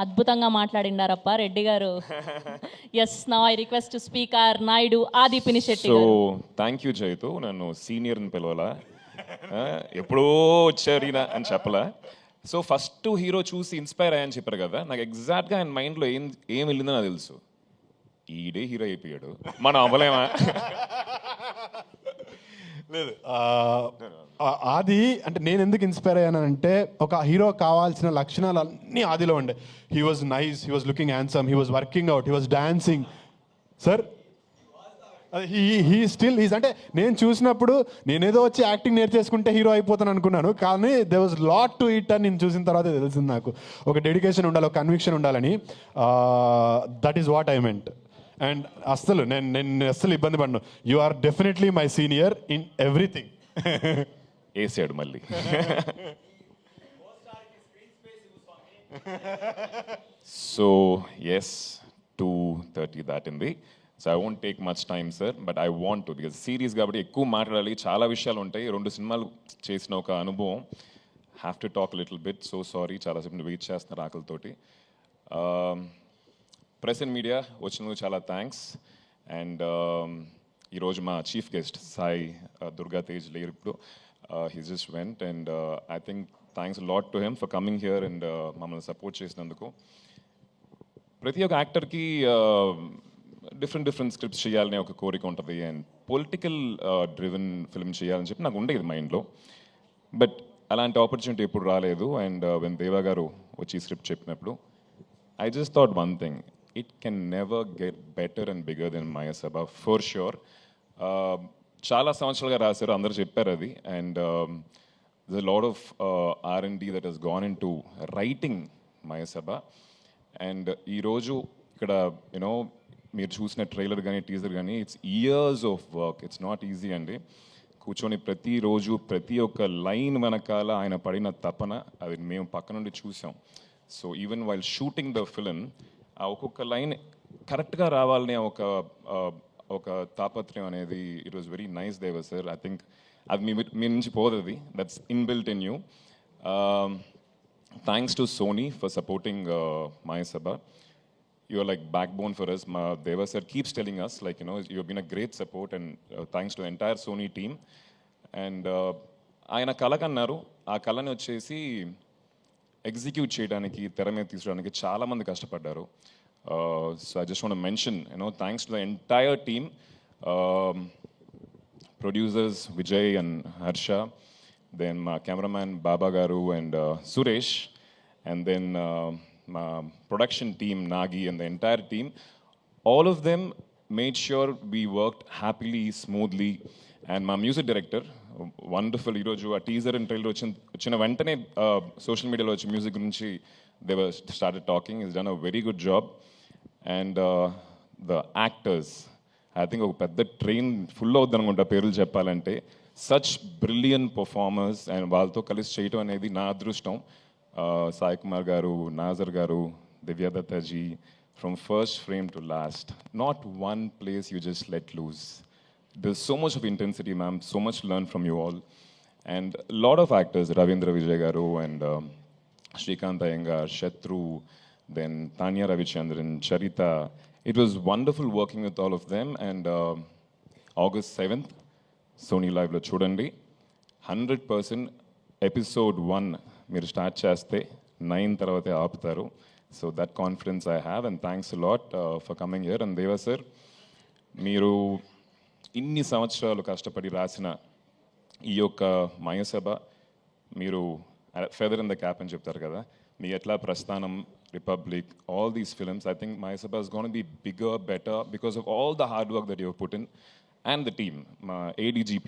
అద్భుతంగా మాట్లాడిండారప్ప రెడ్డి గారు. Yes, now I request speaker Naidu Aadhi Pinisetty so గారు. థ్యాంక్ యూ జైతు, నన్ను సీనియర్ని పిలవాలా, ఎప్పుడో వచ్చారు ఈయన అని చెప్పలా. సో ఫస్ట్ హీరో చూసి ఇన్స్పైర్ అయ్యని చెప్పారు కదా, నాకు ఎగ్జాక్ట్గా ఆయన మైండ్లో ఏం వెళ్ళిందో నాకు తెలుసు. ఈడే హీరో అయిపోయాడు, మనం అవ్వలేమా? లేదు ఆది అంటే నేను ఎందుకు ఇన్స్పైర్ అయ్యానంటే, ఒక హీరో కావాల్సిన లక్షణాలు అన్నీ ఆదిలో ఉండే. He was nice, he was looking handsome, he was working out, he was dancing. Sir he's అంటే నేను చూసినప్పుడు నేనేదో వచ్చి యాక్టింగ్ నేర్చేసుకుంటే హీరో అయిపోతాను అనుకున్నాను, కానీ they was lot to it అని నేను చూసిన తర్వాత తెలిసింది నాకు. ఒక డెడికేషన్ ఉండాలి, ఒక కన్విక్షన్ ఉండాలని. That is what I meant. And అస్సలు నేను అస్సలు ఇబ్బంది పడను. You are definitely my senior in everything. వేసాడు మళ్ళీ. సో ఎస్, 2:30 దాటింది. So I won't take much time sir, but I want to, because series కాబట్టి ఎక్కువ మాట్లాడాలి, చాలా విషయాలు ఉంటాయి. 2 సినిమాలు చేసిన ఒక అనుభవం. Have to talk little bit. So sorry, చాలాసేపు వెయిట్ చేస్తున్నారు ఆకలితోటి. ప్రెస్ అండ్ మీడియా వచ్చినందుకు చాలా థ్యాంక్స్. అండ్ ఈరోజు మా చీఫ్ గెస్ట్ సాయి దుర్గా తేజ్ లేరు ఇప్పుడు, he just went. And I think thanks lot to him for coming here and మమ్మల్ని సపోర్ట్ చేసినందుకు. ప్రతి ఒక్క యాక్టర్కి డిఫరెంట్ స్క్రిప్ట్స్ చేయాలనే ఒక కోరిక ఉంటుంది, అండ్ పొలిటికల్ డ్రివెన్ ఫిల్మ్ చేయాలని చెప్పి నాకు ఉండేది మైండ్లో. బట్ అలాంటి ఆపర్చునిటీ ఎప్పుడు రాలేదు. అండ్ వెన్ దేవా గారు వచ్చి స్క్రిప్ట్ చెప్పినప్పుడు I just thought one thing, it can never get better and bigger than Maya Sabha, for sure. చాలా సంవత్సరాలుగా రాశారు, అందరూ చెప్పారు అది. And there's a lot of R&D that has gone into writing Maya Sabha. And ఈరోజు ఇక్కడ you know మీరు చూసిన ట్రైలర్ కానీ టీజర్ కానీ, it's years of work, it's not easy అండి. కూర్చొని ప్రతిరోజు ప్రతి ఒక్క లైన్ వెనకాల ఆయన పడిన తపన, అది మేము పక్క నుండి చూసాం. So even while shooting the film, ఆ ఒక్కొక్క లైన్ కరెక్ట్గా రావాలనే ఒక తాపత్రయం అనేది ఇట్ వాజ్ వెరీ నైస్ దేవర్ సార్. ఐ థింక్ అది మీ నుంచి పోదది, that's inbuilt in you. Thanks to Sony for supporting Maya Sabha. You are like backbone for us. Deva sir keeps telling us, like, you know, you have been a great support, and thanks to the entire Sony team. And ఆయన కళ కన్నారు, ఆ కళని వచ్చేసి execute చేయడానికి, తెర మీద తీసుకురావడానికి చాలామంది కష్టపడ్డారు. So I just want mention, you know, thanks to the entire team, producers Vijay and Harsha, then మా కెమెరామ్యాన్ బాబా గారు అండ్ సురేష్, అండ్ దెన్ మా production team Nagi and the entire team. All of them made sure we worked happily, smoothly. And my music director, wonderful, ఈరోజు ఆ teaser and trailer వచ్చిన వెంటనే social మీడియాలో వచ్చి music గురించి they were started talking. He's done a very good job. And the actors, I think ఒక పెద్ద train full అవుద్ది అనుకుంటా పేర్లు చెప్పాలంటే. సచ్ బ్రిలియన్ పర్ఫార్మర్స్, అండ్ వాళ్ళతో కలిసి చేయటం అనేది నా అదృష్టం. సాయి కుమార్ గారు, నాజర్ గారు, దివ్యాదత్తాజీ, from first frame to last, not one place you just let loose. There's so much of intensity, ma'am, so much to learn from you all. And a lot of actors, Ravindra Vijay Garu and Shrikant Iyengar, Shatru, then Tanya Ravichandran, Charita. It was wonderful working with all of them. And August 7th, Sony Live lo chudandi. 100% episode 1 మీరు start చేస్తే 9 తర్వాతే ఆపుతారు. So that confidence I have, and thanks a lot for coming here. And Deva sir, మీరు ఇన్ని సంవత్సరాలు కష్టపడి రాసిన ఈ యొక్క Maya Sabha, మీరు ఫెదర్ ఇన్ ద క్యాప్ అని చెప్తారు కదా, మీ ఎట్లా ప్రస్థానం, republic, all these films, I think Maya Sabha is going to be bigger, better because of all the hard work that you have put in, and the team, మా ADGP